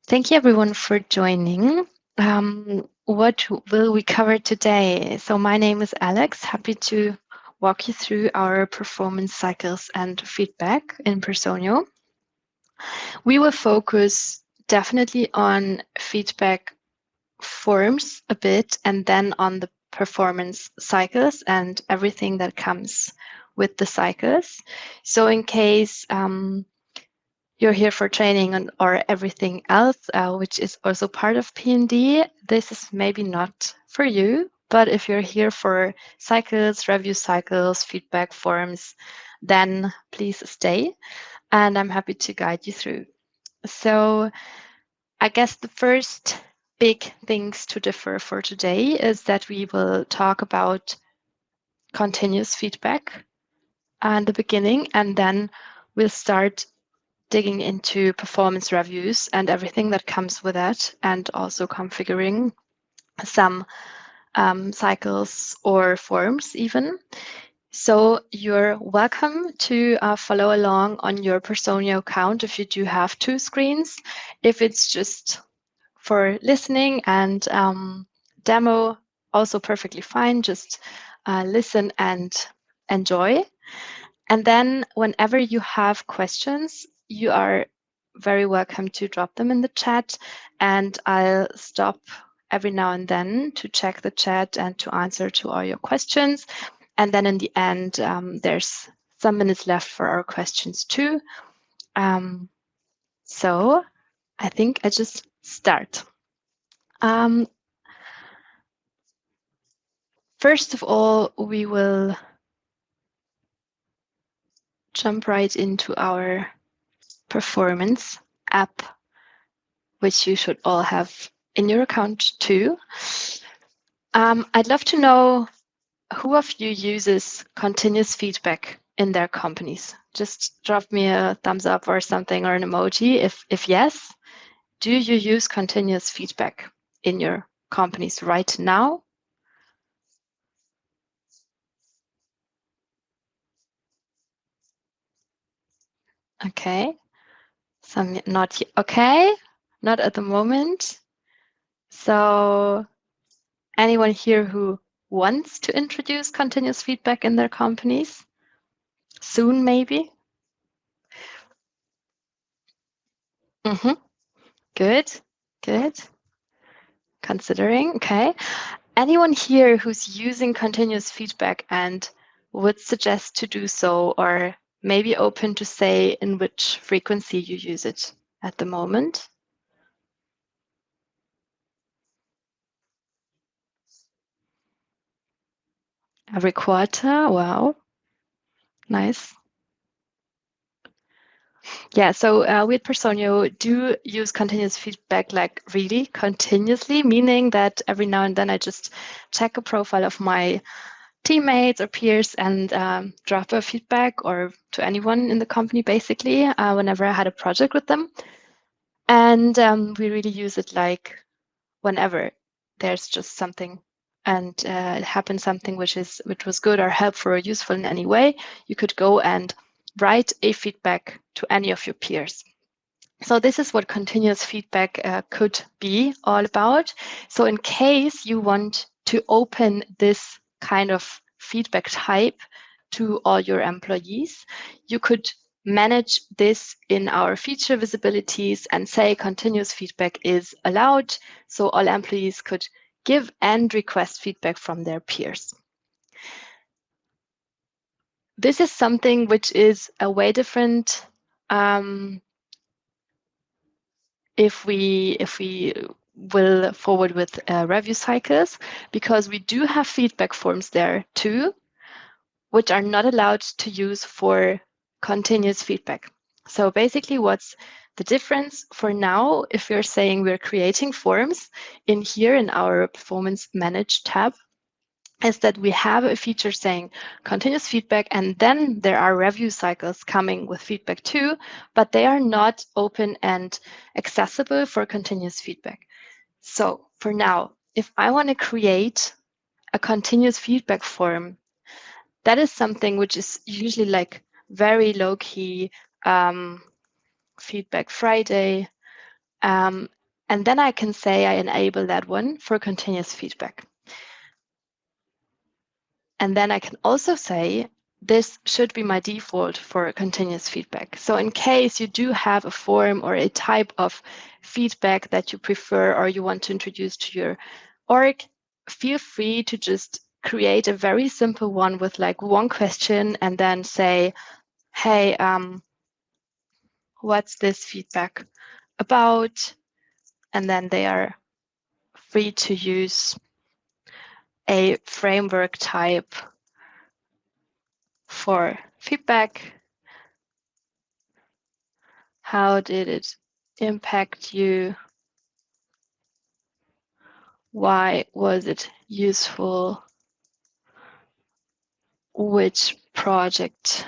Thank you everyone for joining. What will we cover today? So my name is Alex, happy to walk you through our performance cycles and feedback in Personio. We will focus definitely on feedback forms a bit and then on the performance cycles and everything that comes with the cycles. So in case you're here for training or everything else, which is also part of P&D, this is maybe not for you. But if you're here for cycles, review cycles, feedback forms, then please stay. And I'm happy to guide you through. So I guess the first big things to differ for today is that we will talk about continuous feedback in the beginning, and then we'll start digging into performance reviews and everything that comes with that, and also configuring some cycles or forms even. So you're welcome to follow along on your Personio account if you do have two screens. If it's just for listening and demo, also perfectly fine. Just listen and enjoy. And then whenever you have questions, you are very welcome to drop them in the chat, and I'll stop every now and then to check the chat and to answer to all your questions. And then in the end, there's some minutes left for our questions too. So I think I just start. First of all, we will jump right into our performance app, which you should all have in your account too. I'd love to know who of you uses continuous feedback in their companies. Just drop me a thumbs up or something or an emoji if yes. Do you use continuous feedback in your companies right now? Okay. Some not okay, not at the moment. So anyone here who wants to introduce continuous feedback in their companies? Soon, maybe? Mm-hmm. Good, good. Considering, okay. Anyone here who's using continuous feedback and would suggest to do so, or maybe open to say in which frequency you use it at the moment? Every quarter? Wow. Nice. Yeah, so we at Personio do use continuous feedback like really continuously, meaning that every now and then I just check a profile of my teammates or peers and drop a feedback or to anyone in the company basically whenever I had a project with them. And we really use it like whenever there's just something and it happened something which was good or helpful or useful in any way, you could go and write a feedback to any of your peers. So this is what continuous feedback could be all about. So in case you want to open this kind of feedback type to all your employees, you could manage this in our feature visibilities and say continuous feedback is allowed. So all employees could give and request feedback from their peers. This is something which is a way different if we will forward with review cycles, because we do have feedback forms there too, which are not allowed to use for continuous feedback. So basically what's the difference for now, if we're saying we're creating forms in here in our performance manage tab, is that we have a feature saying continuous feedback, and then there are review cycles coming with feedback too, but they are not open and accessible for continuous feedback. So for now, if I want to create a continuous feedback form, that is something which is usually like very low key, Feedback Friday, And then I can say I enable that one for continuous feedback. And then I can also say this should be my default for continuous feedback. So in case you do have a form or a type of feedback that you prefer or you want to introduce to your org, feel free to just create a very simple one with like one question and then say, hey, what's this feedback about? And then they are free to use a framework type for feedback. How did it impact you? Why was it useful? Which project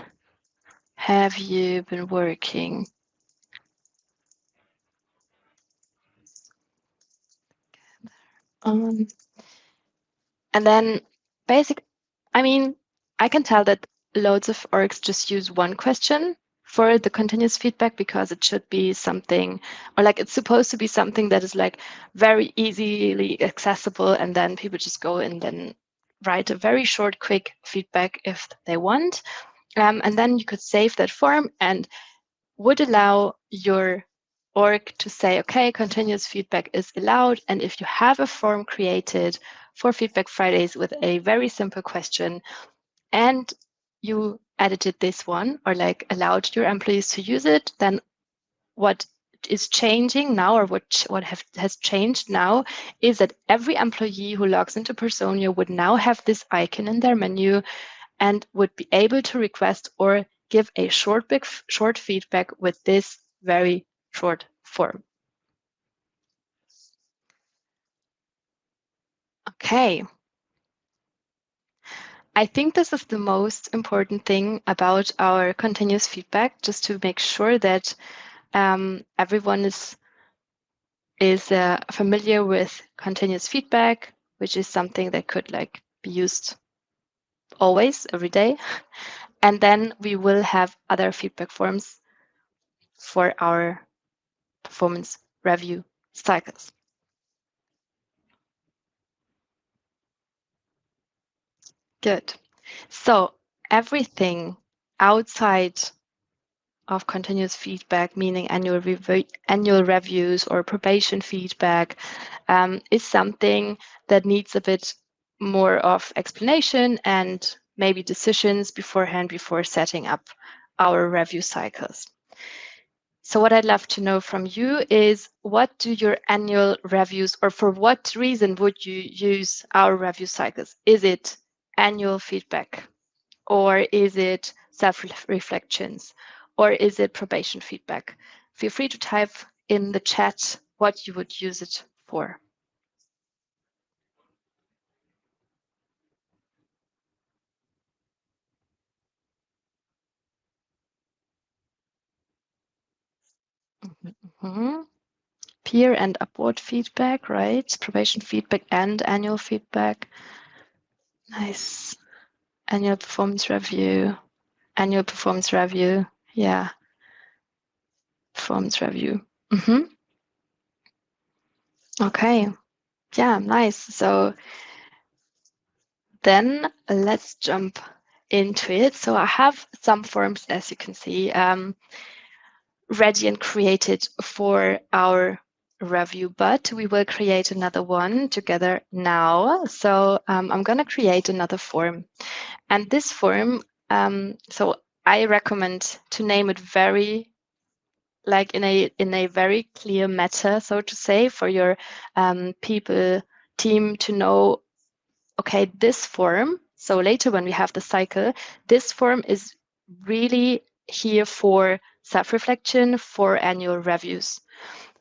have you been working on? And then I can tell that loads of orgs just use one question for the continuous feedback because it should be something, or like it's supposed to be something that is like very easily accessible, and then people just go and then write a very short, quick feedback if they want. And then you could save that form and would allow your org to say, okay, continuous feedback is allowed. And if you have a form created for Feedback Fridays with a very simple question and you edited this one or like allowed your employees to use it, then what is changing now or what has changed now is that every employee who logs into Personio would now have this icon in their menu and would be able to request or give a short feedback with this very short form. Okay. I think this is the most important thing about our continuous feedback, just to make sure that everyone is familiar with continuous feedback, which is something that could like be used always, every day. And then we will have other feedback forms for our performance review cycles. Good. So everything outside of continuous feedback, meaning annual reviews or probation feedback, is something that needs a bit more of explanation and maybe decisions beforehand before setting up our review cycles. So what I'd love to know from you is, what do your annual reviews, or for what reason would you use our review cycles? Is it annual feedback? Or is it self-reflections? Or is it probation feedback? Feel free to type in the chat what you would use it for. Mm-hmm. Peer and upward feedback, right? Probation feedback and annual feedback. Nice. Annual performance review. Annual performance review. Yeah. Performance review. Mm-hmm. Okay. Yeah, nice. So then let's jump into it. So I have some forms, as you can see, ready and created for our review, but we will create another one together now. So I'm going to create another form. And this form, so I recommend to name it very like in a very clear meta, so to say, for your people team to know, okay, this form, so later when we have the cycle, this form is really here for self-reflection, for annual reviews.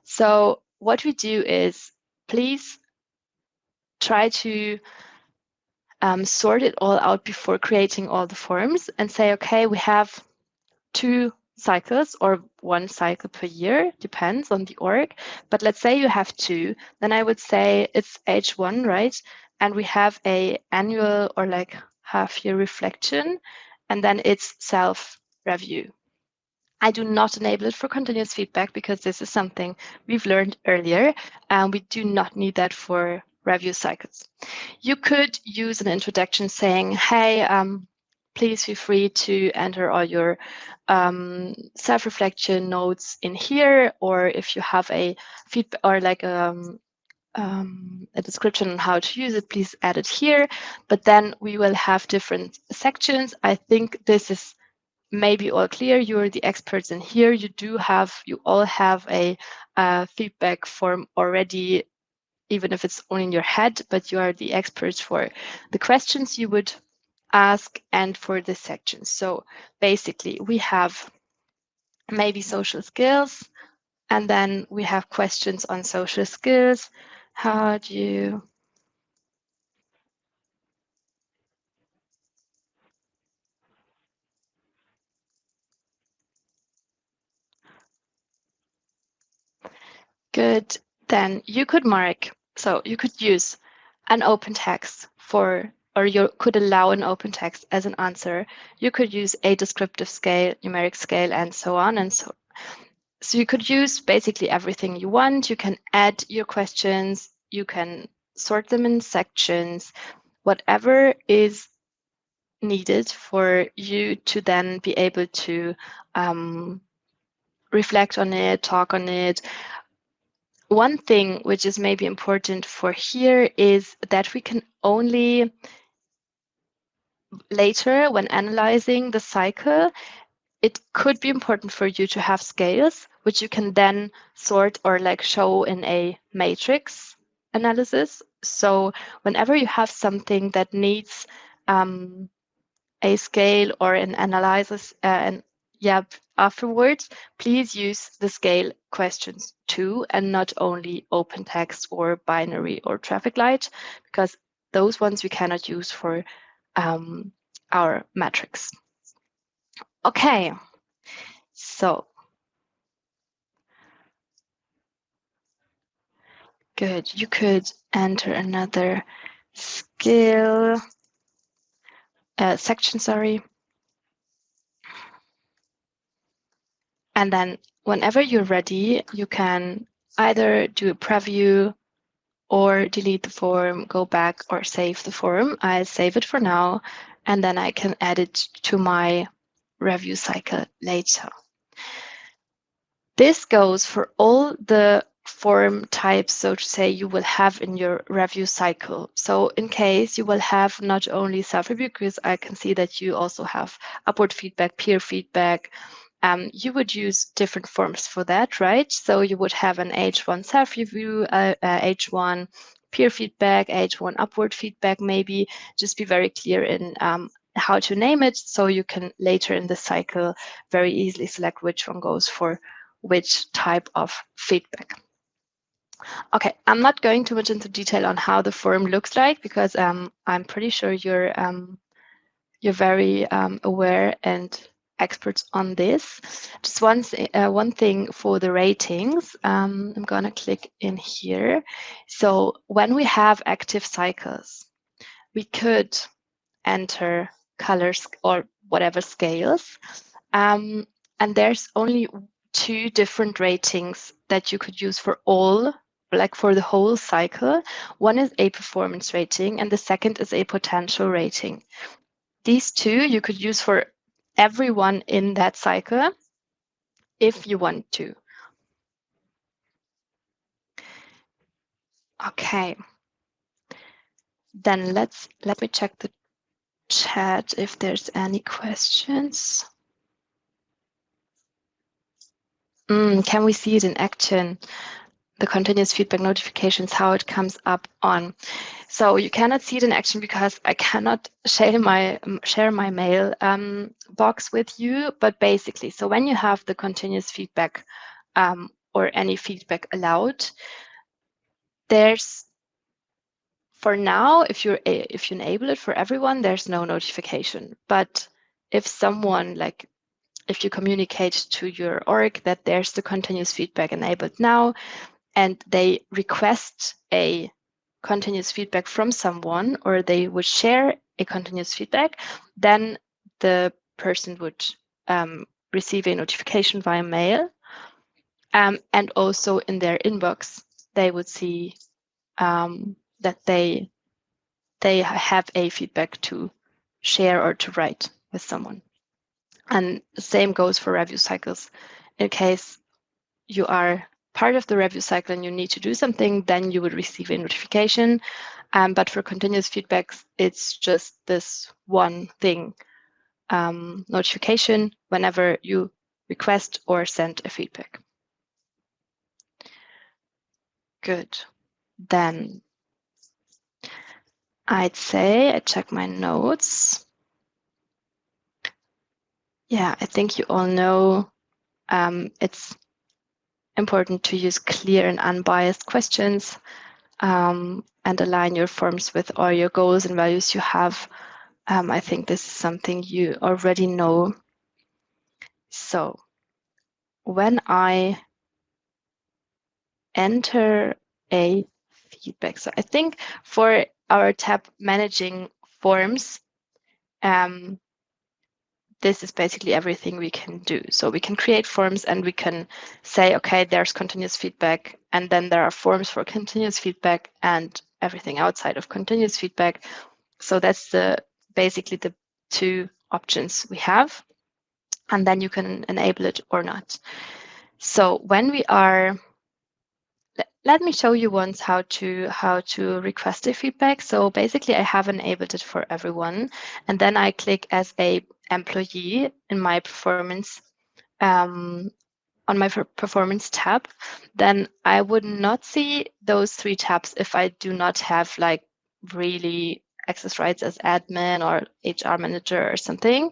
So what we do is, please try to sort it all out before creating all the forms and say, okay, we have 2 cycles or 1 cycle per year, depends on the org. But let's say you have 2, then I would say it's H1, right? And we have a annual or like half year reflection, and then it's self review. I do not enable it for continuous feedback because this is something we've learned earlier, and we do not need that for review cycles. You could use an introduction saying, hey, please feel free to enter all your self-reflection notes in here, or if you have a feedback or like a description on how to use it, please add it here. But then we will have different sections. I think this is maybe all clear. You're the experts in here. You all have a feedback form already, even if it's only in your head, but you are the experts for the questions you would ask and for this section. So basically we have maybe social skills, and then we have questions on social skills. How do you good? Then you could mark, so you could use an open text for, or you could allow an open text as an answer. You could use a descriptive scale, numeric scale, and so on and so. So you could use basically everything you want. You can add your questions. You can sort them in sections, whatever is needed for you to then be able to reflect on it, talk on it. One thing which is maybe important for here is that we can only later, when analyzing the cycle, it could be important for you to have scales, which you can then sort or like show in a matrix analysis. So whenever you have something that needs a scale or an analysis, and yeah, afterwards, please use the scale questions too, and not only open text or binary or traffic light, because those ones we cannot use for our metrics. Okay, so good. You could enter another skill section, sorry. And then whenever you're ready, you can either do a preview or delete the form, go back or save the form. I'll save it for now, and then I can add it to my review cycle later. This goes for all the form types, so to say, you will have in your review cycle. So in case you will have not only self-review, because I can see that you also have upward feedback, peer feedback, you would use different forms for that, right? So you would have an H1 self-review, H1 peer feedback, H1 upward feedback, maybe. Just be very clear in how to name it, so you can later in the cycle very easily select which one goes for which type of feedback. Okay, I'm not going too much into detail on how the form looks like, because I'm pretty sure you're very aware and experts on this. Just one thing for the ratings. I'm gonna click in here. So when we have active cycles, we could enter colors or whatever scales. And there's only two different ratings that you could use for all, like for the whole cycle. One is a performance rating, and the second is a potential rating. These two you could use for everyone in that cycle if you want to. Okay. Then let me check the chat if there's any questions. Can we see it in action? The continuous feedback notifications, how it comes up on. So you cannot see it in action because I cannot share my mail box with you. But basically, so when you have the continuous feedback or any feedback allowed, there's, for now, if you enable it for everyone, there's no notification. But if someone, like if you communicate to your org that there's the continuous feedback enabled now, and they request a continuous feedback from someone, or they would share a continuous feedback, then the person would receive a notification via mail, and also in their inbox, they would see that they have a feedback to share or to write with someone. And the same goes for review cycles. In case you are part of the review cycle and you need to do something, then you would receive a notification. But for continuous feedbacks, it's just this one thing, notification whenever you request or send a feedback. Good. Then I'd say I check my notes. Yeah, I think you all know it's important to use clear and unbiased questions, and align your forms with all your goals and values you have. I think this is something you already know. So when I enter a feedback, so I think for our tab managing forms, this is basically everything we can do. So we can create forms and we can say, okay, there's continuous feedback, and then there are forms for continuous feedback and everything outside of continuous feedback. So that's basically the two options we have. And then you can enable it or not. So when we are, let me show you once how to request a feedback. So basically I have enabled it for everyone. And then I click as a employee in my performance, on my performance tab, then I would not see those three tabs if I do not have like really access rights as admin or HR manager or something.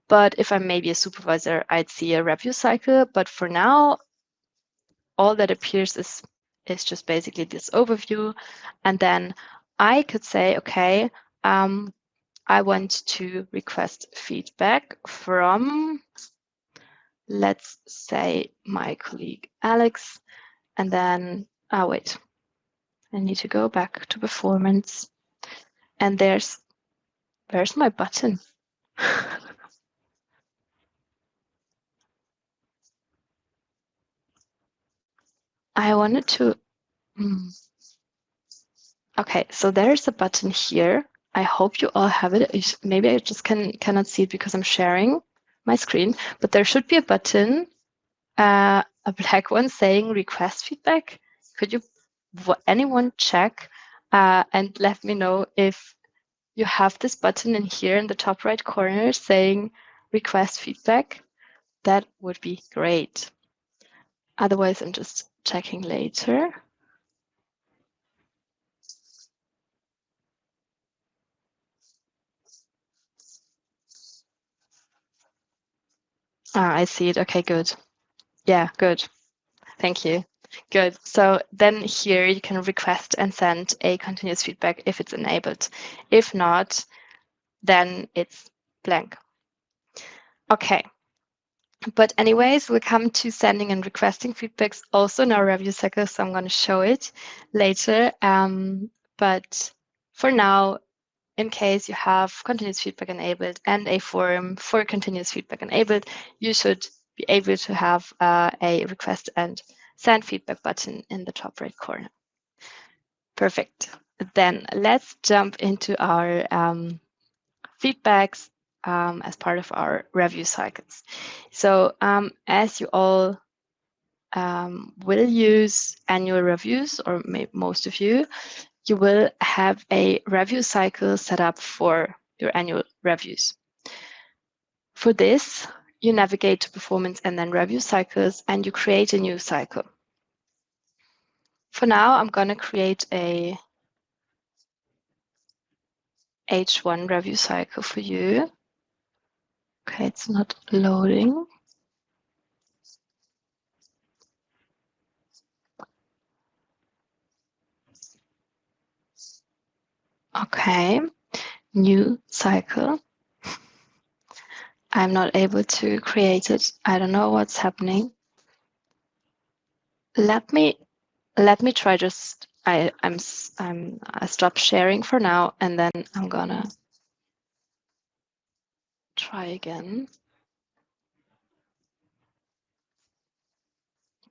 But if I'm maybe a supervisor, I'd see a review cycle. But for now, all that appears is just basically this overview. And then I could say, okay, I want to request feedback from, let's say, my colleague Alex. And then, wait, I need to go back to performance. And where's my button? I wanted to, okay, so there's a button here. I hope you all have it. Maybe I just cannot see it because I'm sharing my screen, but there should be a button, a black one saying request feedback. Could you, anyone check and let me know if you have this button in here in the top right corner saying request feedback? That would be great. Otherwise, I'm just checking later. I see it. Okay, good. Yeah, good. Thank you. Good. So then here you can request and send a continuous feedback if it's enabled. If not, then it's blank. Okay. But anyways, we'll come to sending and requesting feedbacks also in our review cycle, so I'm going to show it later. But for now, in case you have continuous feedback enabled and a form for continuous feedback enabled, you should be able to have a request and send feedback button in the top right corner. Perfect. Then let's jump into our feedbacks as part of our review cycles. So as you all will use annual reviews, or maybe most of you, you will have a review cycle set up for your annual reviews. For this, you navigate to performance and then review cycles, and you create a new cycle. For now, I'm going to create a H1 review cycle for you. Okay, it's not loading. Okay, new cycle. I'm not able to create it. I don't know what's happening. Let me try just, I stop sharing for now, and then I'm gonna try again.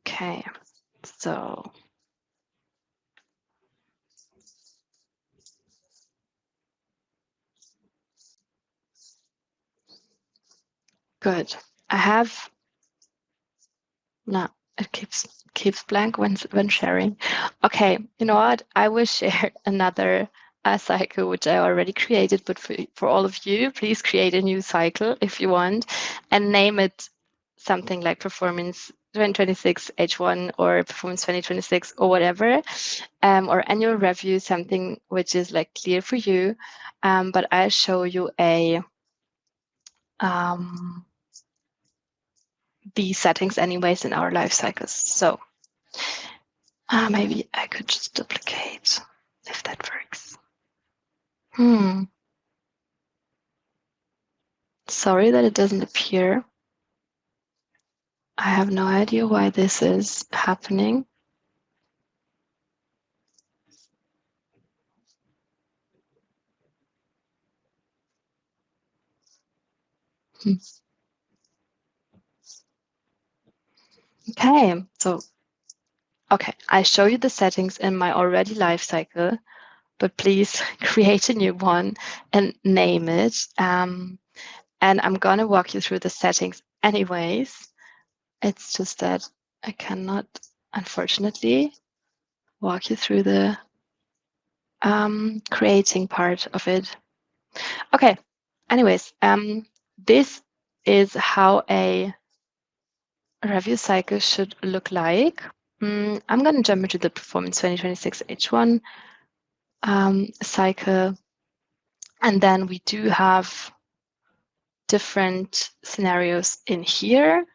Okay, so good. I have no. It keeps blank when sharing. Okay, you know what? I will share another cycle which I already created, but for all of you, please create a new cycle if you want, and name it something like Performance 2026 H1 or Performance 2026 or whatever, or annual review, something which is like clear for you. But I'll show you um, these settings anyways in our life cycles. So maybe I could just duplicate if that works. Sorry that it doesn't appear. I have no idea why this is happening. Hmm. Okay, so okay, I show you the settings in my already life cycle, but please create a new one and name it. And I'm gonna walk you through the settings anyways. It's just that I cannot, unfortunately, walk you through the creating part of it. Okay, anyways, this is how a review cycle should look like. I'm going to jump into the Performance 2026 H1 cycle. And then we do have different scenarios in here.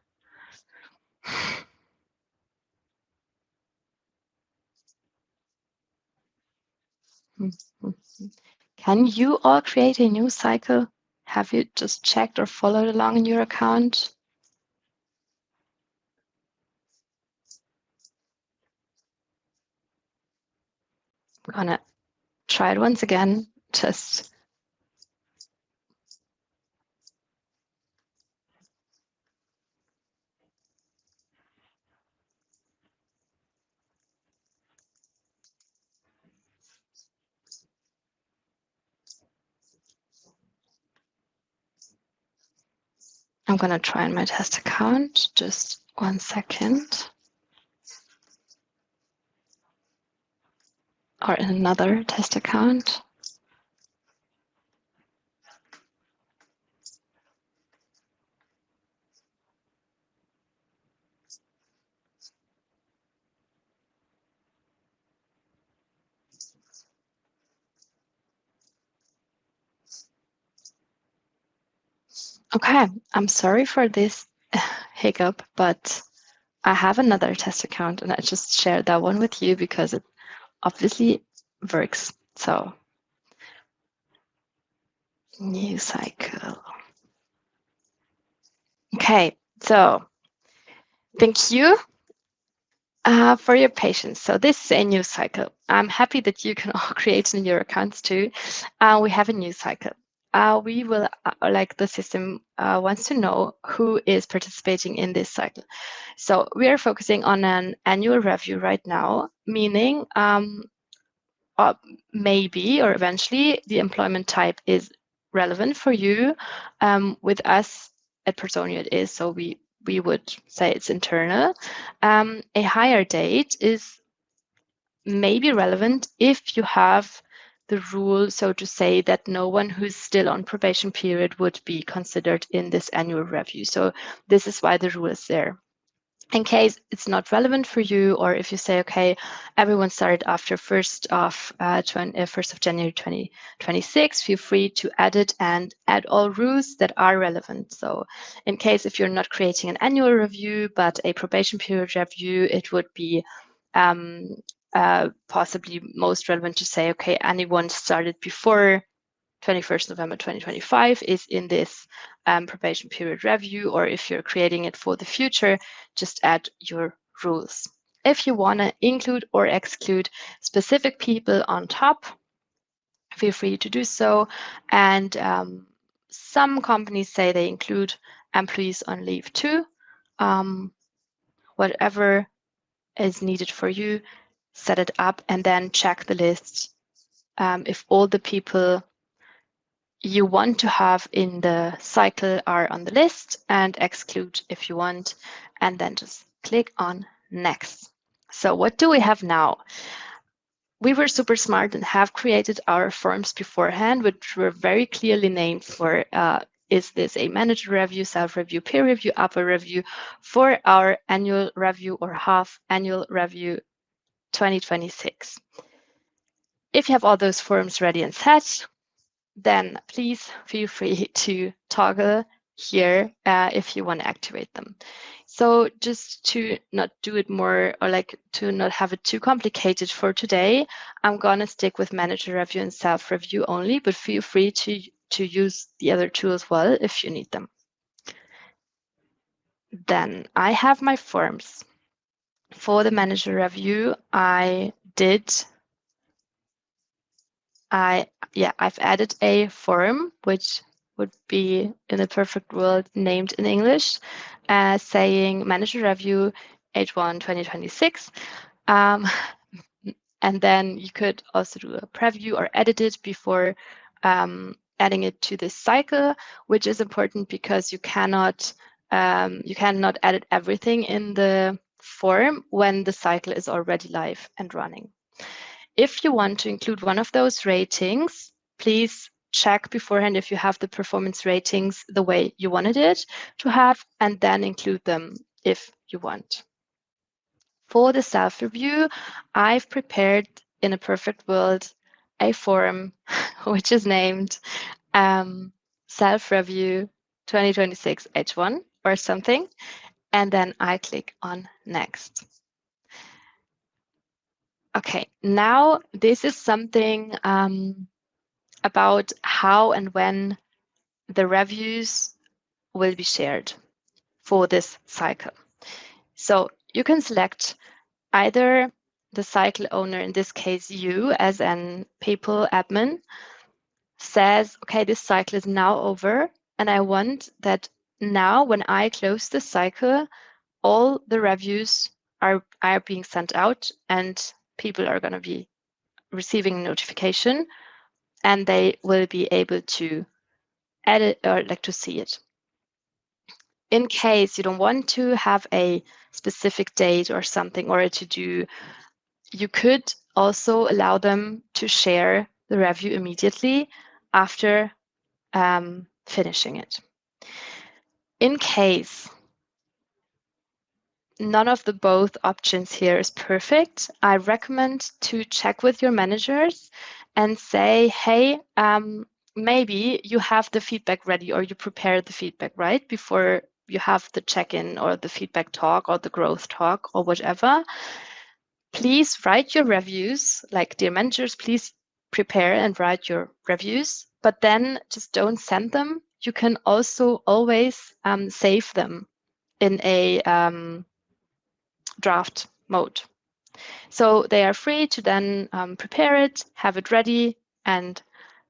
Can you all create a new cycle? Have you just checked or followed along in your account? I'm gonna try it once again. I'm gonna try in my test account. Just 1 second. Or in another test account. Okay, I'm sorry for this hiccup, but I have another test account and I just shared that one with you because it obviously works. So, new cycle. Okay, so thank you for your patience. So this is a new cycle. I'm happy that you can all create in your accounts too. We have a new cycle. We will, like the system wants to know who is participating in this cycle. So we are focusing on an annual review right now, meaning maybe or eventually the employment type is relevant for you. With us at Personio it is, so we would say it's internal. A hire date is maybe relevant if you have the rule, so to say, that no one who's still on probation period would be considered in this annual review. So this is why the rule is there. In case it's not relevant for you, or if you say, okay, everyone started after 1st of January 2026, feel free to add it and add all rules that are relevant. So in case if you're not creating an annual review, but a probation period review, it would be possibly most relevant to say, okay, anyone started before 21st November 2025 is in this probation period review, or if you're creating it for the future, just add your rules. If you want to include or exclude specific people on top, feel free to do so. And some companies say they include employees on leave too. Whatever is needed for you, set it up, and then check the list if all the people you want to have in the cycle are on the list, and exclude if you want, and then just click on next. So what do we have now? We were super smart and have created our forms beforehand, which were very clearly named for is this a manager review, self-review, peer review, upper review, for our annual review or half annual review 2026. If you have all those forms ready and set, then please feel free to toggle here if you want to activate them. So just to not do it more, or like to not have it too complicated for today, I'm gonna stick with manager review and self-review only, but feel free to use the other two as well if you need them. Then I have my forms. For the manager review, I've added a form, which would be in a perfect world named in English, saying manager review H1 2026. And then you could also do a preview or edit it before adding it to this cycle, which is important because you cannot edit everything in the form when the cycle is already live and running. If you want to include one of those ratings, please check beforehand if you have the performance ratings the way you wanted it to have, and then include them if you want. For the self-review, I've prepared, in a perfect world, a form which is named self-review 2026 H1 or something, and then I click on next. Okay, now this is something about how and when the reviews will be shared for this cycle. So you can select either the cycle owner, in this case you as an people admin, says, okay, this cycle is now over, and I want that now when I close this cycle, all the reviews are being sent out and people are going to be receiving a notification and they will be able to edit or like to see it. In case you don't want to have a specific date or something or a to-do, you could also allow them to share the review immediately after finishing it. In case none of the both options here is perfect, I recommend to check with your managers and say, hey, maybe you have the feedback ready or you prepare the feedback right before you have the check-in or the feedback talk or the growth talk or whatever. Please write your reviews, like dear managers, please prepare and write your reviews, but then just don't send them. You can also always save them in a draft mode. So they are free to then prepare it, have it ready, and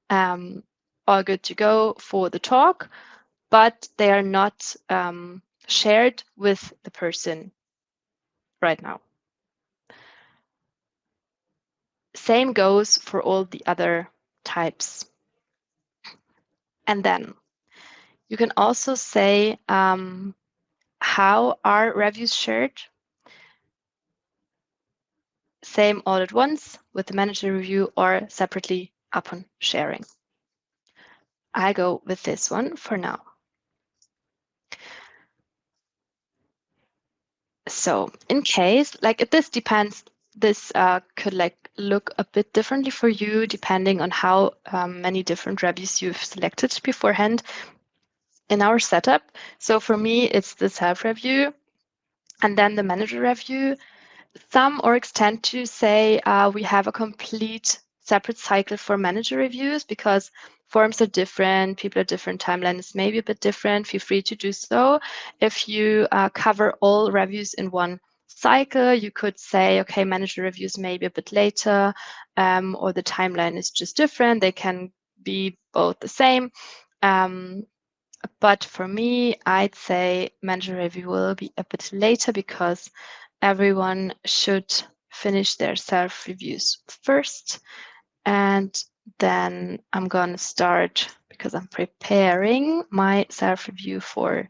all good to go for the talk, but they are not shared with the person right now. Same goes for all the other types. And then you can also say how are reviews shared. Same all at once with the manager review or separately upon sharing. I go with this one for now. So in case, like this depends, this could like look a bit differently for you depending on how many different reviews you've selected beforehand in our setup. So for me, it's the self-review and then the manager review. Some orgs tend to say we have a complete separate cycle for manager reviews because forms are different, people are different, timeline is maybe a bit different. Feel free to do so. If you cover all reviews in one cycle, you could say, okay, manager reviews maybe a bit later, or the timeline is just different. They can be both the same. But for me, I'd say manager review will be a bit later because everyone should finish their self-reviews first. And then I'm going to start, because I'm preparing my self-review for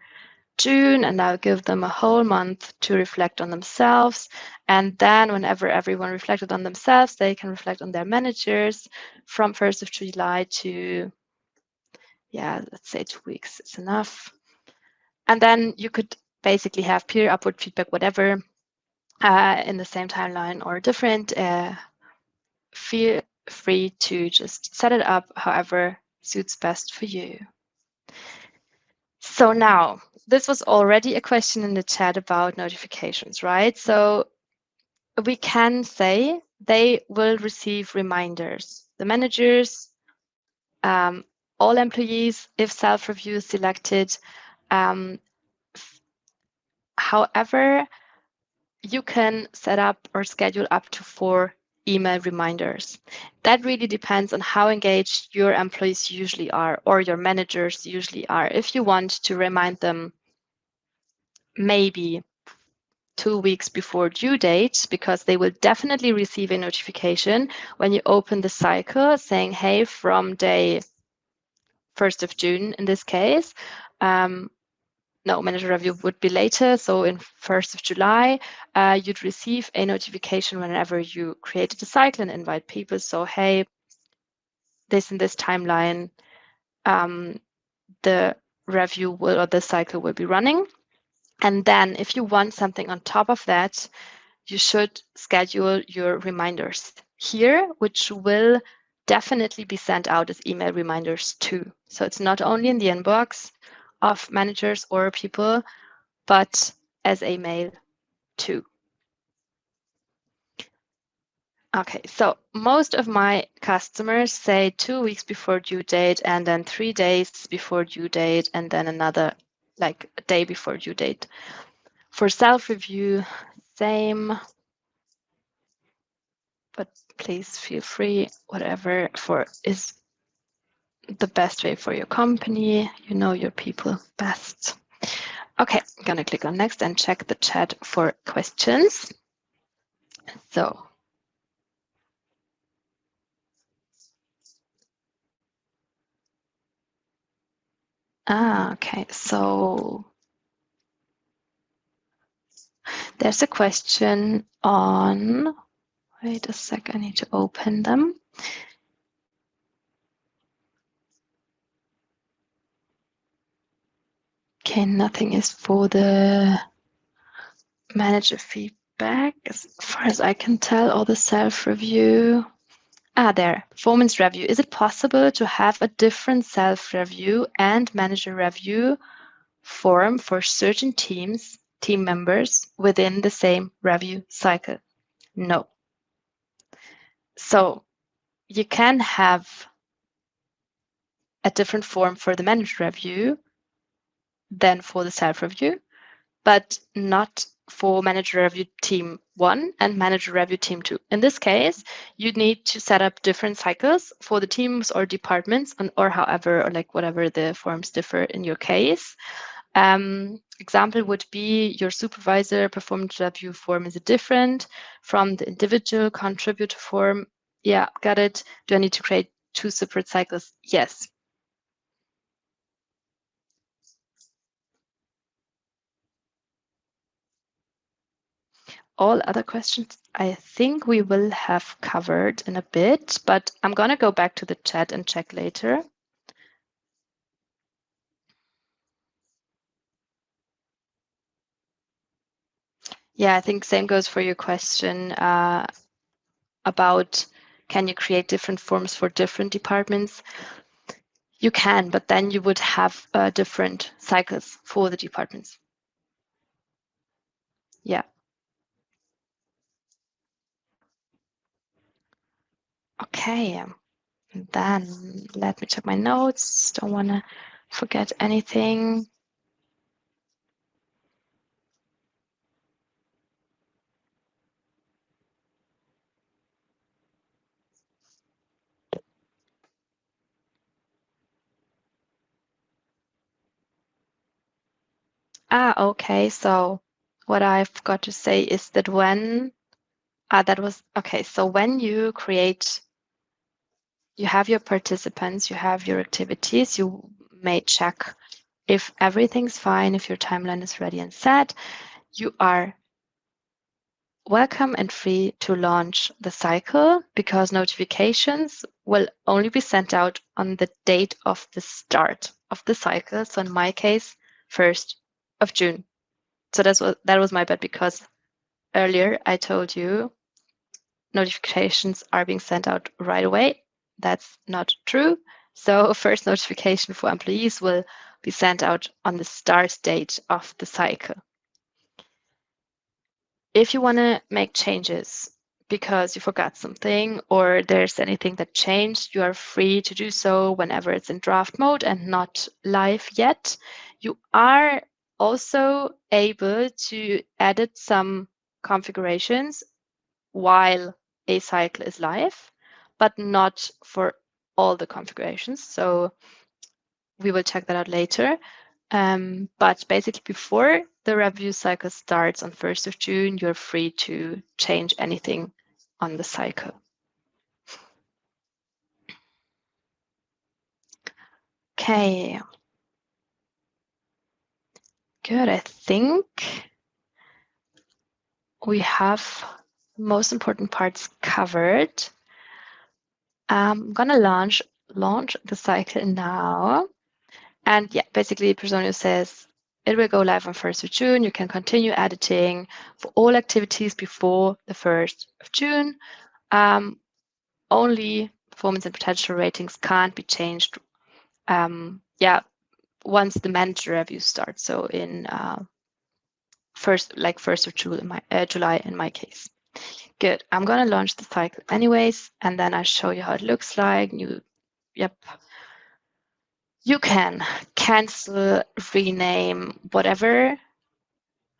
June, and I'll give them a whole month to reflect on themselves. And then whenever everyone reflected on themselves, they can reflect on their managers from 1st of July to, yeah, let's say 2 weeks is enough. And then you could basically have peer upward feedback, whatever, in the same timeline or different. Feel free to just set it up however suits best for you. So now, this was already a question in the chat about notifications, right? So we can say they will receive reminders. The managers, all employees, if self-review is selected. However, you can set up or schedule up to 4 email reminders. That really depends on how engaged your employees usually are or your managers usually are. If you want to remind them maybe 2 weeks before due date, because they will definitely receive a notification when you open the cycle saying, hey, from day 1st of June in this case, no, manager review would be later. So in 1st of July, you'd receive a notification whenever you created a cycle and invite people. So, hey, this and this timeline, the review will, or the cycle will be running. And then if you want something on top of that, you should schedule your reminders here, which will definitely be sent out as email reminders too. So it's not only in the inbox of managers or people, but as a mail too. Okay, so most of my customers say 2 weeks before due date and then 3 days before due date and then another like a day before due date. For self-review, same, but please feel free, whatever is the best way for your company. You know your people best. Okay, I'm gonna click on next and check the chat for questions. So okay, so there's a question on, wait a sec, I need to open them. Okay, nothing is for the manager feedback as far as I can tell, or the self-review. There, performance review. Is it possible to have a different self-review and manager review form for certain teams, team members within the same review cycle? No. So you can have a different form for the manager review than for the self-review, but not for manager review team 1 and manager review team 2. In this case, you need to set up different cycles for the teams or departments, or however, or like whatever the forms differ in your case. Example would be your supervisor performance review form is different from the individual contributor form. Yeah, got it. Do I need to create 2 separate cycles? Yes. All other questions I think we will have covered in a bit, but I'm going to go back to the chat and check later. Yeah, I think same goes for your question about can you create different forms for different departments? You can, but then you would have different cycles for the departments. Yeah. Okay. Then let me check my notes. Don't want to forget anything. Okay. So what I've got to say is that when that was okay. So when you create, you have your participants, you have your activities, you may check if everything's fine, if your timeline is ready and set, you are welcome and free to launch the cycle because notifications will only be sent out on the date of the start of the cycle. So in my case, 1st of June. So that was my bad because earlier I told you notifications are being sent out right away. That's not true. So first notification for employees will be sent out on the start date of the cycle. If you want to make changes because you forgot something or there's anything that changed, you are free to do so whenever it's in draft mode and not live yet. You are also able to edit some configurations while a cycle is live, but not for all the configurations. So we will check that out later. But basically, before the review cycle starts on 1st of June, you're free to change anything on the cycle. Okay. Good. I think we have most important parts covered. I'm gonna launch the cycle now. And yeah, basically Personio says it will go live on 1st of June. You can continue editing for all activities before the 1st of June. Only performance and potential ratings can't be changed. Once the manager review starts. So in first of July in my case. Good. I'm gonna launch the cycle anyways, and then I show you how it looks like. You can cancel, rename, whatever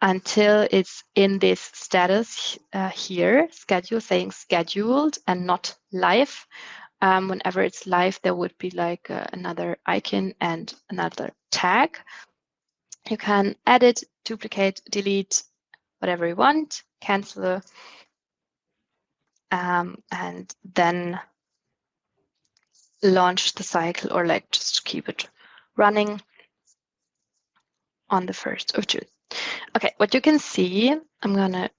until it's in this status here, schedule, saying scheduled and not live. Whenever it's live, there would be like another icon and another tag. You can edit, duplicate, delete, whatever you want, cancel, and then launch the cycle or like just keep it running on the 1st of June. Okay, what you can see, I'm gonna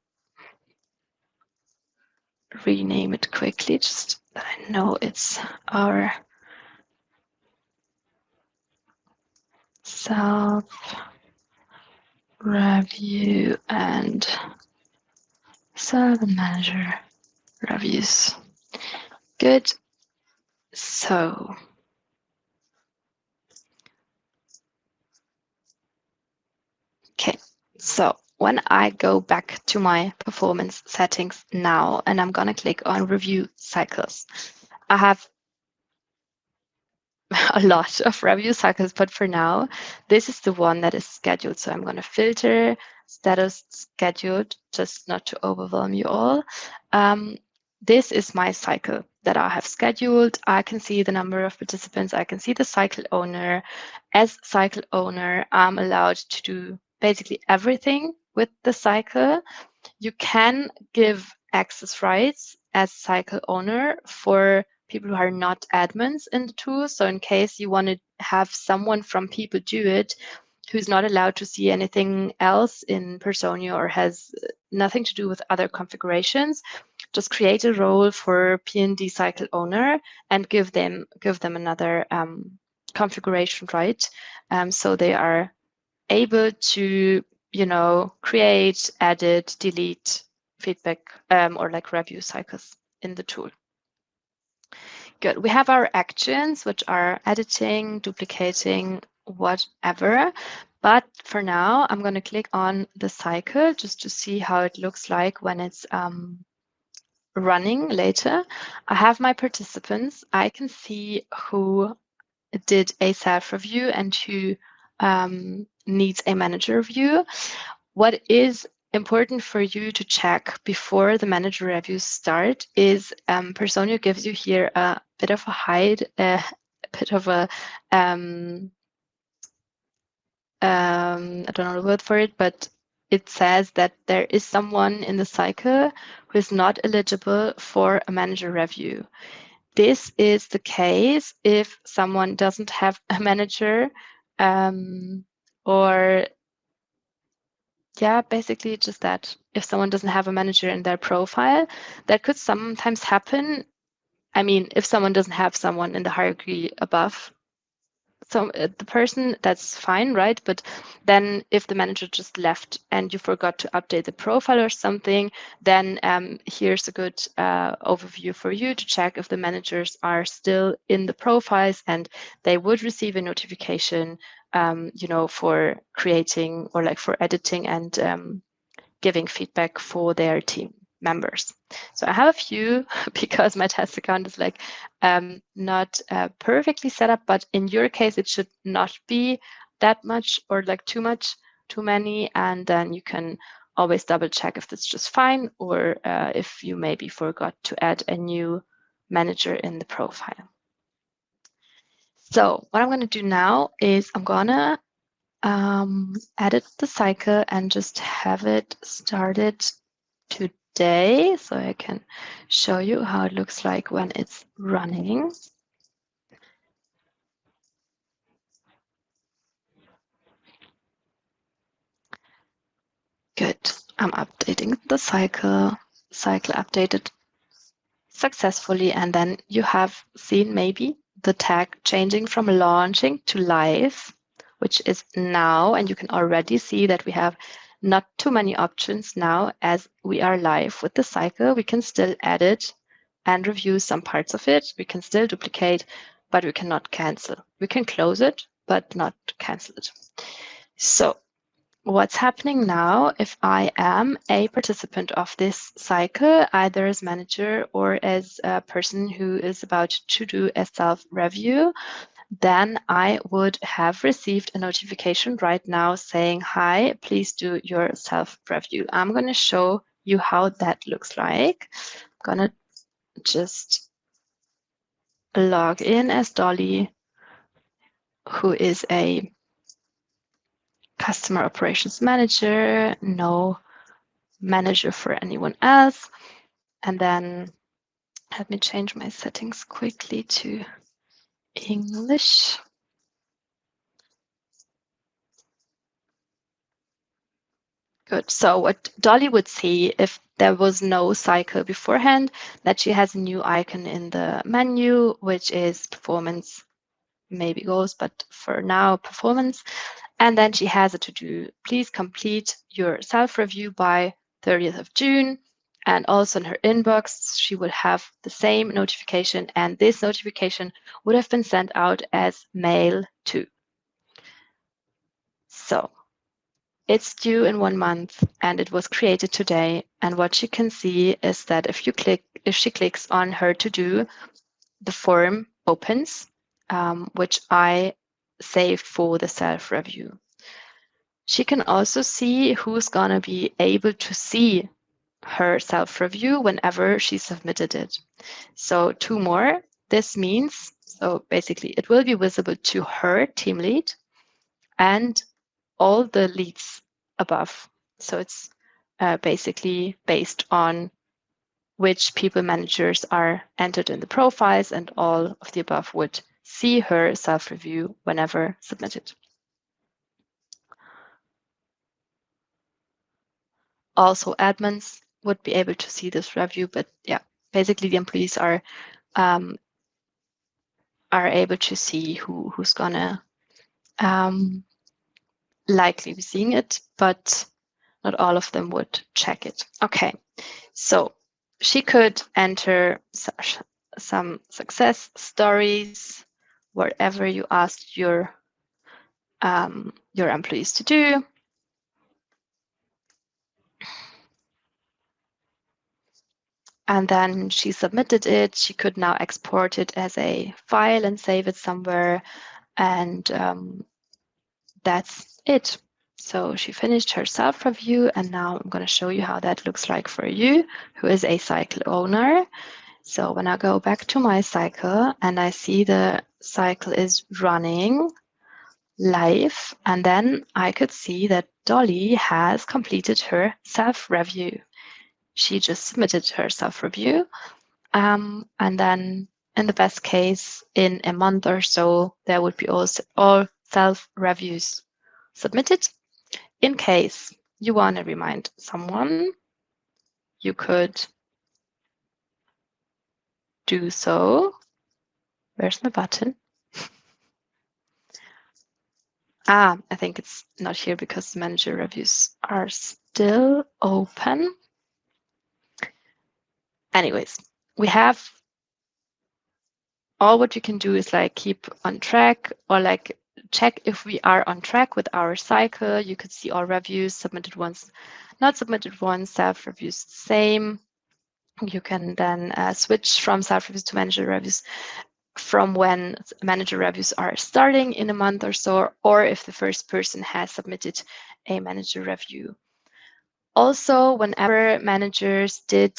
rename it quickly, just that I know it's our self-review and self-manager reviews. Good. So okay, so when I go back to my performance settings now, and I'm gonna click on review cycles, I have a lot of review cycles, but for now, this is the one that is scheduled. So I'm gonna filter status scheduled, just not to overwhelm you all. This is my cycle that I have scheduled. I can see the number of participants. I can see the cycle owner. As cycle owner, I'm allowed to do basically everything with the cycle. You can give access rights as cycle owner for people who are not admins in the tool. So in case you want to have someone from people do it who's not allowed to see anything else in Personio or has nothing to do with other configurations, just create a role for P&D cycle owner and give them another configuration right. So they are able to, create, edit, delete feedback or like review cycles in the tool. Good. We have our actions, which are editing, duplicating, whatever. But for now, I'm going to click on the cycle just to see how it looks like when it's running later. I have my participants. I can see who did a self-review and who needs a manager review. What is important for you to check before the manager reviews start is Personio gives you here a bit of a hide, a bit of a I don't know the word for it, but it says that there is someone in the cycle who is not eligible for a manager review. This is the case if someone doesn't have a manager, or yeah, basically just that. If someone doesn't have a manager in their profile, that could sometimes happen. I mean, if someone doesn't have someone in the hierarchy above, so the person, that's fine, right? But then if the manager just left and you forgot to update the profile or something, then here's a good overview for you to check if the managers are still in the profiles, and they would receive a notification, for creating or like for editing and giving feedback for their team members. So I have a few because my test account is like not perfectly set up, but in your case, it should not be that much or like too many. And then you can always double check if that's just fine, or if you maybe forgot to add a new manager in the profile. So what I'm going to do now is I'm going to edit the cycle and just have it started today, so I can show you how it looks like when it's running. Good. I'm updating the cycle. Cycle updated successfully, and then you have seen maybe the tag changing from launching to live, which is now, and you can already see that we have not too many options now as we are live with the cycle. We can still edit and review some parts of it. We can still duplicate, but we cannot cancel. We can close it, but not cancel it. So what's happening now, if I am a participant of this cycle, either as manager or as a person who is about to do a self-review, then I would have received a notification right now saying, hi, please do your self-review. I'm going to show you how that looks like. I'm going to just log in as Dolly, who is a customer operations manager, no manager for anyone else. And then let me change my settings quickly to English. Good. So what Dolly would see if there was no cycle beforehand, that she has a new icon in the menu, which is performance, maybe goals, but for now, performance. And then she has a to-do. Please complete your self-review by 30th of June. And also in her inbox, she would have the same notification. And this notification would have been sent out as mail too. So it's due in 1 month and it was created today. And what you can see is that if she clicks on her to-do, the form opens, which I saved for the self-review. She can also see who's going to be able to see her self-review whenever she submitted it. So 2 more. This means, so basically it will be visible to her team lead and all the leads above. So it's basically based on which people managers are entered in the profiles, and all of the above would see her self-review whenever submitted. Also, admins would be able to see this review, but yeah, basically the employees are able to see who's gonna likely be seeing it, but not all of them would check it. Okay, so she could enter some success stories, whatever you asked your employees to do. And then she submitted it. She could now export it as a file and save it somewhere. And that's it. So she finished her self-review, and now I'm going to show you how that looks like for you, who is a cycle owner. So when I go back to my cycle and I see the cycle is running live, and then I could see that Dolly has completed her self-review. She just submitted her self-review. And then in the best case, in a month or so, there would be all self-reviews submitted. In case you want to remind someone, you could do so. Where's my button? I think it's not here because manager reviews are still open. Anyways, we have all what you can do is like keep on track or like check if we are on track with our cycle. You could see all reviews, submitted ones, not submitted ones, self-reviews, same. You can then switch from self-reviews to manager reviews from when manager reviews are starting in a month or so, or if the first person has submitted a manager review. Also, whenever managers did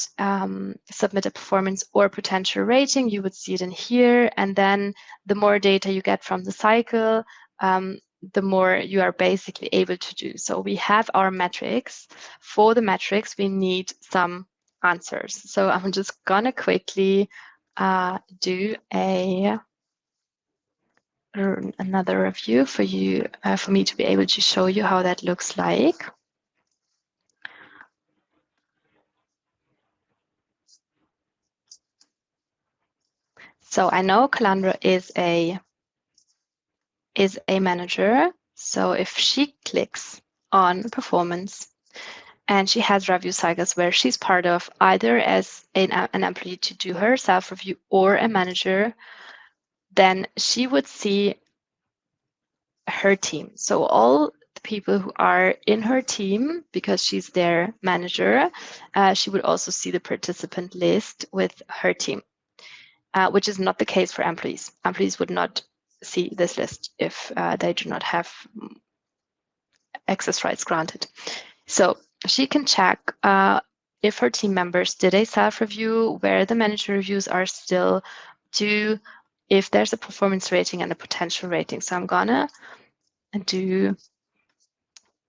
submit a performance or potential rating, you would see it in here. And then the more data you get from the cycle, the more you are basically able to do. So we have our metrics. For the metrics, we need some answers. So I'm just gonna quickly do another review for you, for me to be able to show you how that looks like. So I know Calandra is a manager. So if she clicks on performance and she has review cycles where she's part of either as an employee to do her self-review or a manager, then she would see her team. So all the people who are in her team, because she's their manager, she would also see the participant list with her team, which is not the case for employees. Employees would not see this list if they do not have access rights granted. So she can check if her team members did a self-review, where the manager reviews are still due, if there's a performance rating and a potential rating. So I'm gonna do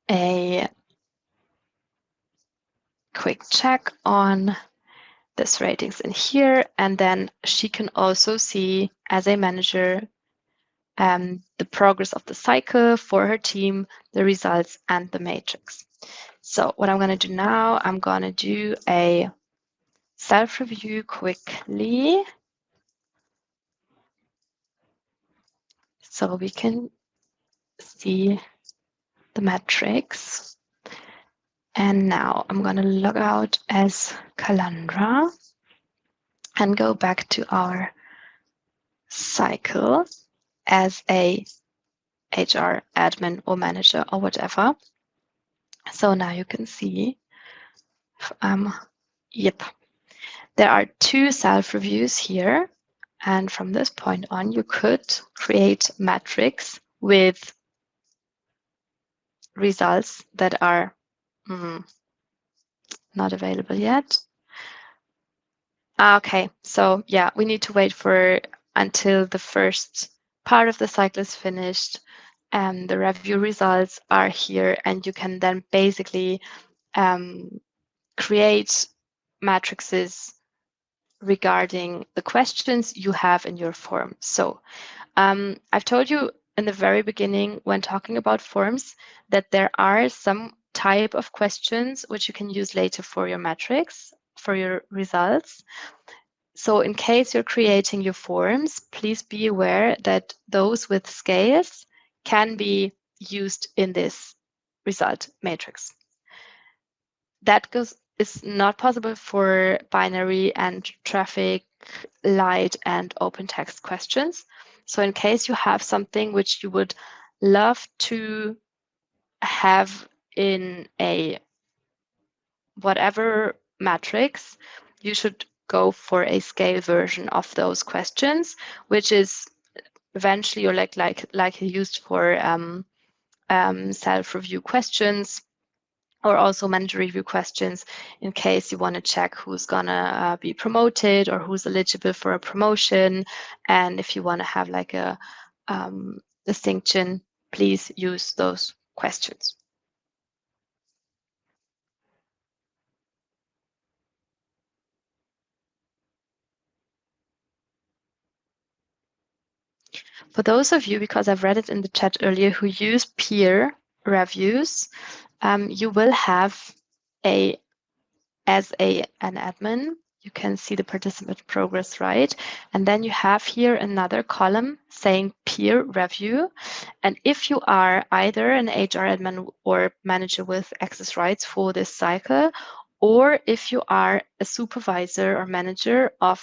a quick check on this ratings in here, and then she can also see as a manager the progress of the cycle for her team, the results, and the matrix. So what I'm going to do now, I'm going to do a self-review quickly so we can see the metrics. And now I'm going to log out as Calandra and go back to our cycle as a HR admin or manager or whatever. So now you can see, yep, there are 2 self-reviews here. And from this point on, you could create metrics with results that are not available yet. Okay, so yeah, we need to wait for until the first part of the cycle is finished and the review results are here, and you can then basically create matrices regarding the questions you have in your form. So I've told you in the very beginning when talking about forms that there are some type of questions which you can use later for your metrics, for your results. So in case you're creating your forms, please be aware that those with scales can be used in this result matrix. That is not possible for binary and traffic light and open text questions. So in case you have something which you would love to have in a whatever matrix, you should go for a scale version of those questions, which is eventually or like used for self-review questions, or also manager review questions in case you want to check who's gonna be promoted or who's eligible for a promotion. And if you want to have like a distinction, please use those questions. For those of you, because I've read it in the chat earlier, who use peer reviews, you will have as an admin, you can see the participant progress, right? And then you have here another column saying peer review. And if you are either an HR admin or manager with access rights for this cycle, or if you are a supervisor or manager of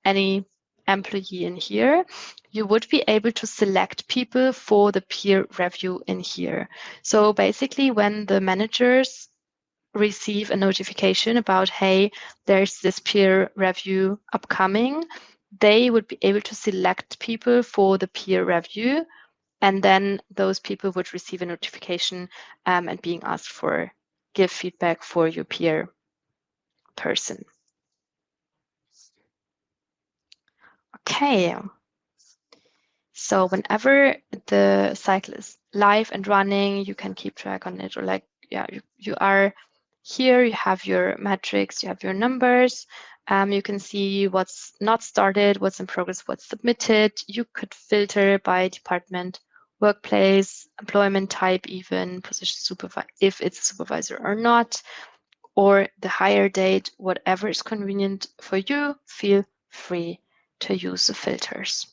any employee in here, you would be able to select people for the peer review in here. So basically, when the managers receive a notification about, hey, there's this peer review upcoming, they would be able to select people for the peer review, and then those people would receive a notification and being asked for give feedback for your peer person. Okay. So whenever the cycle is live and running, you can keep track on it, or like, yeah, you are here, you have your metrics, you have your numbers. You can see what's not started, what's in progress, what's submitted. You could filter by department, workplace, employment type, even position supervisor, if it's a supervisor or not, or the hire date, whatever is convenient for you, feel free to use the filters.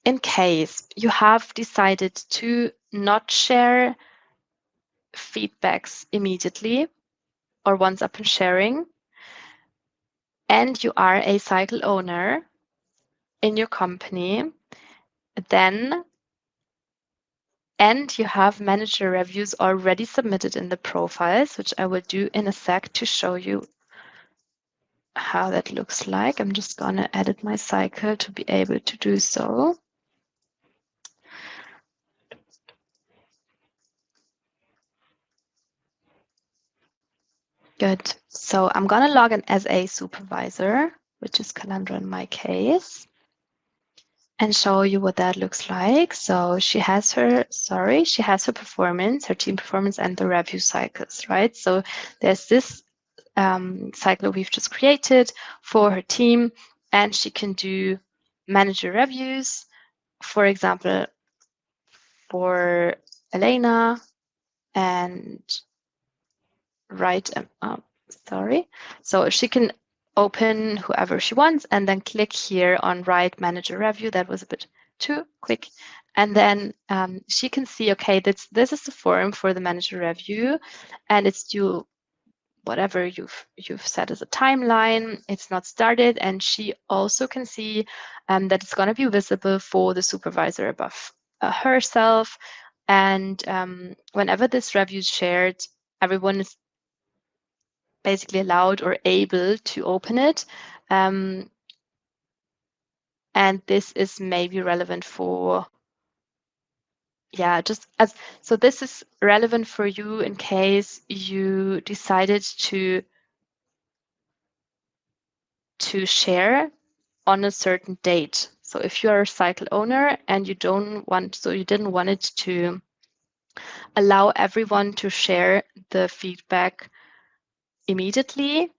In case you have decided to not share feedbacks immediately or once upon sharing, and you are a cycle owner in your company, then and you have manager reviews already submitted in the profiles, which I will do in a sec to show you how that looks like. I'm just going to edit my cycle to be able to do so. Good. So I'm going to log in as a supervisor, which is Calandra in my case, and show you what that looks like. So she has her performance, her team performance, and the review cycles, right? So there's this cycle we've just created for her team, and she can do manager reviews, for example, for Elena, and so she can open whoever she wants and then click here on write manager review. That was a bit too quick. And then she can see, okay, this is the form for the manager review, and it's due whatever you've set as a timeline. It's not started, and she also can see that it's going to be visible for the supervisor above herself. And whenever this review is shared, everyone is basically allowed or able to open it. And this is maybe relevant for, so this is relevant for you in case you decided to share on a certain date. So if you are a cycle owner and you didn't want it to allow everyone to share the feedback immediately,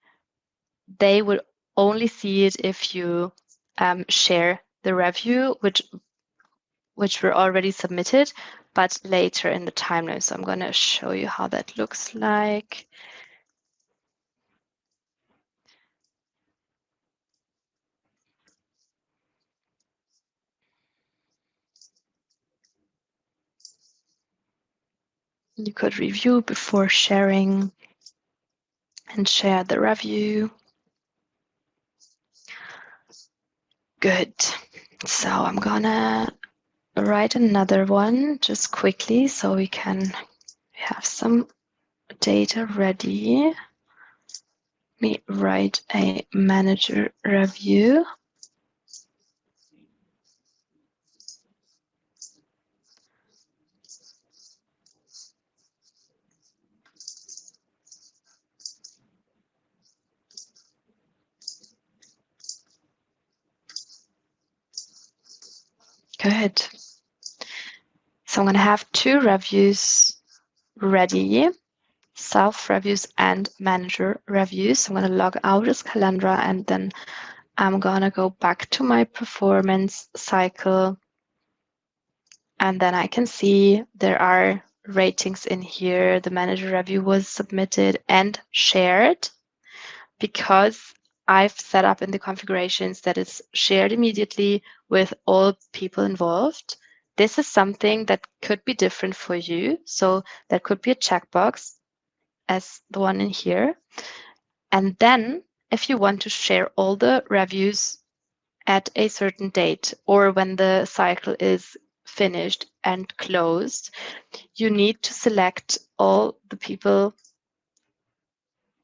they will only see it if you share the review, which were already submitted, but later in the timeline. So I'm going to show you how that looks like. You could review before sharing and share the review. Good. So I'm gonna write another one just quickly so we can have some data ready. Let me write a manager review. Good. So I'm going to have 2 reviews ready, self reviews and manager reviews. I'm going to log out as Calandra and then I'm gonna go back to my performance cycle, and then I can see there are ratings in here. The manager review was submitted and shared because I've set up in the configurations that it's shared immediately with all people involved. This is something that could be different for you. So that could be a checkbox as the one in here. And then if you want to share all the reviews at a certain date or when the cycle is finished and closed, you need to select all the people,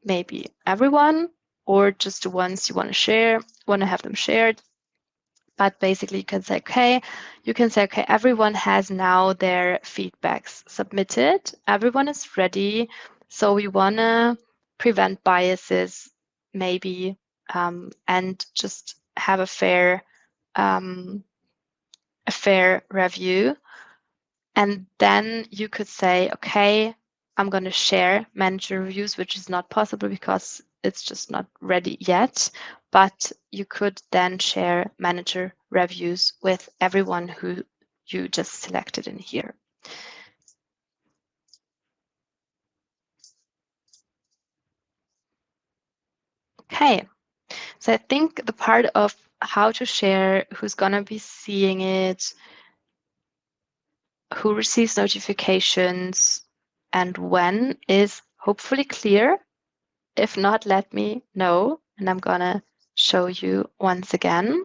maybe everyone, or just the ones you want to have them shared. But basically, you can say, okay, everyone has now their feedbacks submitted. Everyone is ready. So we want to prevent biases, maybe, and just have a fair review. And then you could say, okay, I'm going to share manager reviews, which is not possible because it's just not ready yet. But you could then share manager reviews with everyone who you just selected in here. Okay, so I think the part of how to share, who's going to be seeing it, who receives notifications, and when is hopefully clear. If not, let me know, and I'm gonna show you once again.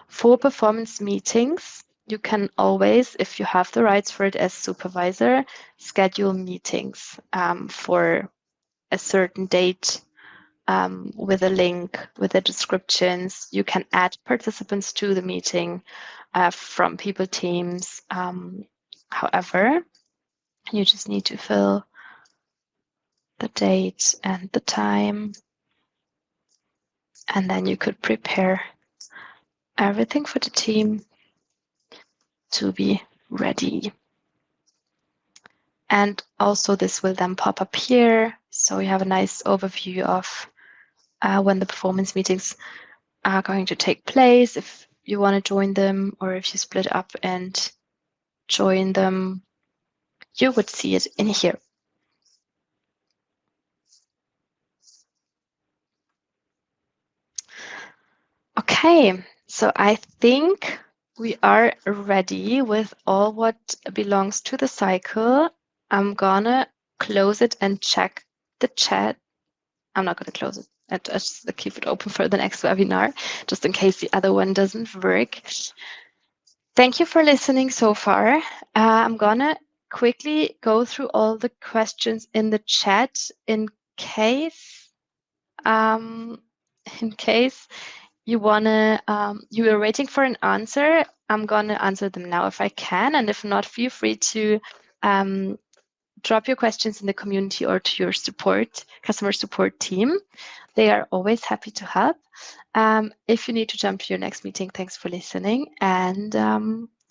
For performance meetings, you can always, if you have the rights for it as supervisor, schedule meetings for a certain date with a link, with the descriptions. You can add participants to the meeting from people teams. However, you just need to fill the date and the time, and then you could prepare everything for the team to be ready. And also this will then pop up here. So you have a nice overview of when the performance meetings are going to take place, if you want to join them, or if you split up and join them, you would see it in here. Okay, so I think we are ready with all what belongs to the cycle. I'm gonna close it and check the chat. I'm not gonna close it. I just keep it open for the next webinar, just in case the other one doesn't work. Thank you for listening so far. I'm gonna quickly go through all the questions in the chat in case um, you are waiting for an answer. I'm gonna answer them now if I can, and if not, feel free to drop your questions in the community or to your customer support team. They are always happy to help. If you need to jump to your next meeting, thanks for listening, and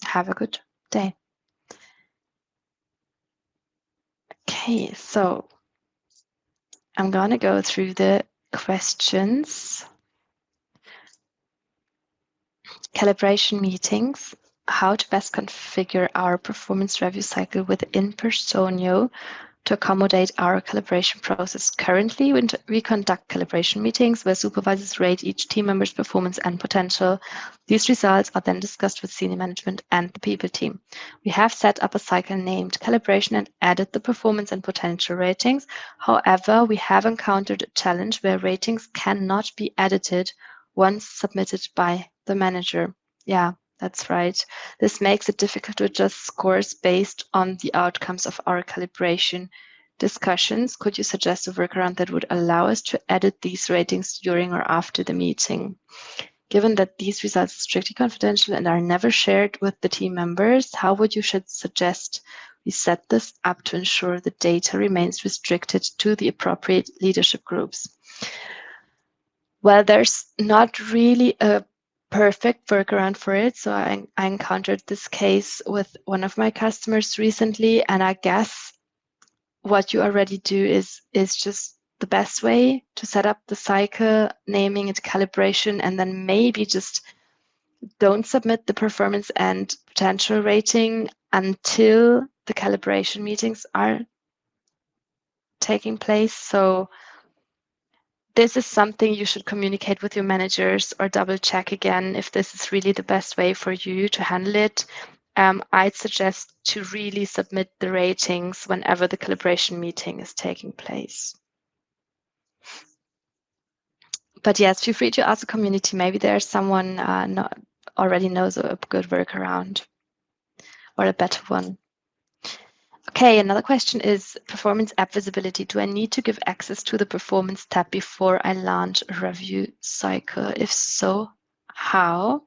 have a good day. Okay, so I'm gonna go through the questions. Calibration meetings, how to best configure our performance review cycle within Personio to accommodate our calibration process. Currently, we conduct calibration meetings where supervisors rate each team member's performance and potential. These results are then discussed with senior management and the people team. We have set up a cycle named calibration and added the performance and potential ratings. However, we have encountered a challenge where ratings cannot be edited once submitted by the manager. Yeah, that's right. This makes it difficult to adjust scores based on the outcomes of our calibration discussions. Could you suggest a workaround that would allow us to edit these ratings during or after the meeting? Given that these results are strictly confidential and are never shared with the team members, how would you suggest we set this up to ensure the data remains restricted to the appropriate leadership groups? Well, there's not really a perfect workaround for it. So I encountered this case with one of my customers recently, and I guess what you already do is just the best way to set up the cycle, naming it, calibration, and then maybe just don't submit the performance and potential rating until the calibration meetings are taking place. So this is something you should communicate with your managers or double check again if this is really the best way for you to handle it. I'd suggest to really submit the ratings whenever the calibration meeting is taking place. But yes, feel free to ask the community. Maybe there's someone already knows a good workaround or a better one. Okay, another question is performance app visibility. Do I need to give access to the performance tab before I launch a review cycle? If so, how?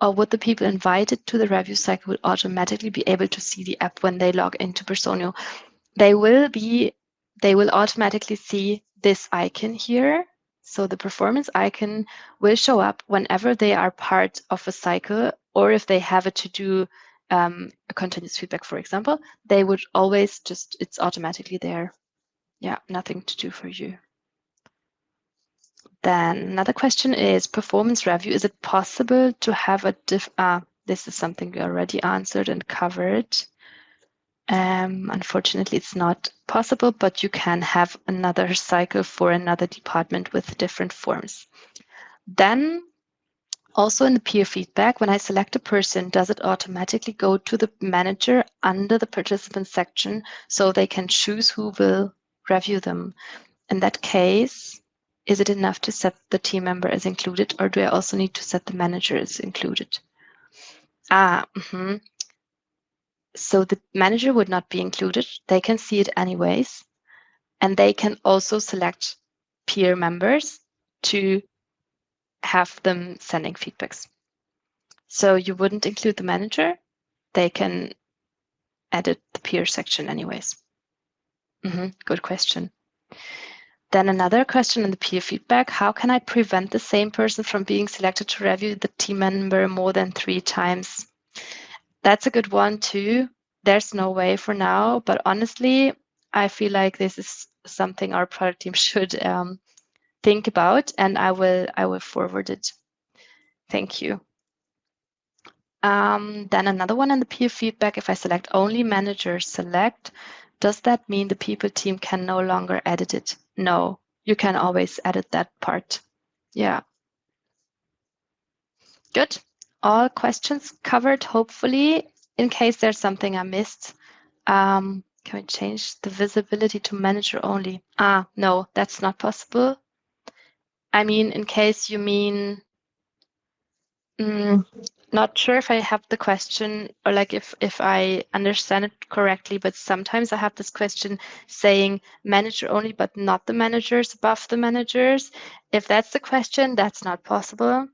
Or would the people invited to the review cycle will automatically be able to see the app when they log into Personio? They will automatically see this icon here. So the performance icon will show up whenever they are part of a cycle, or if they have it to do a continuous feedback, for example, they would always just, it's automatically there. Yeah, nothing to do for you. Then another question is performance review. Is it possible to have a this is something we already answered and covered. Unfortunately, it's not possible, but you can have another cycle for another department with different forms. Then also in the peer feedback, when I select a person, does it automatically go to the manager under the participant section so they can choose who will review them? In that case, is it enough to set the team member as included, or do I also need to set the manager as included? So the manager would not be included. They can see it anyways. And they can also select peer members to have them sending feedbacks. So you wouldn't include the manager. They can edit the peer section anyways. Good question. Then another question in the peer feedback, how can I prevent the same person from being selected to review the team member more than 3 times? That's a good one too. There's no way for now, but honestly, I feel like this is something our product team should think about, and I will forward it. Thank you. Then another one in the peer feedback, if I select only manager select, does that mean the people team can no longer edit it? No, you can always edit that part. Yeah. Good. All questions covered, hopefully. In case there's something I missed, can we change the visibility to manager only? No, that's not possible. I mean, in case you mean, not sure if I have the question or like if I understand it correctly, but sometimes I have this question saying manager only, but not the managers above the managers. If that's the question, that's not possible.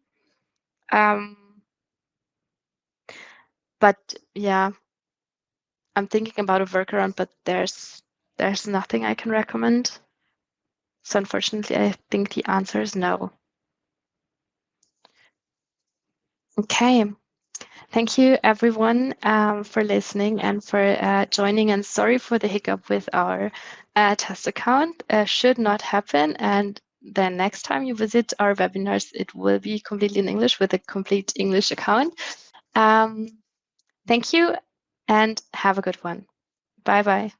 But yeah, I'm thinking about a workaround, but there's nothing I can recommend. So unfortunately, I think the answer is no. Okay. Thank you, everyone, for listening and for joining. And sorry for the hiccup with our test account. Should not happen. And then next time you visit our webinars, it will be completely in English with a complete English account. Thank you and have a good one. Bye-bye.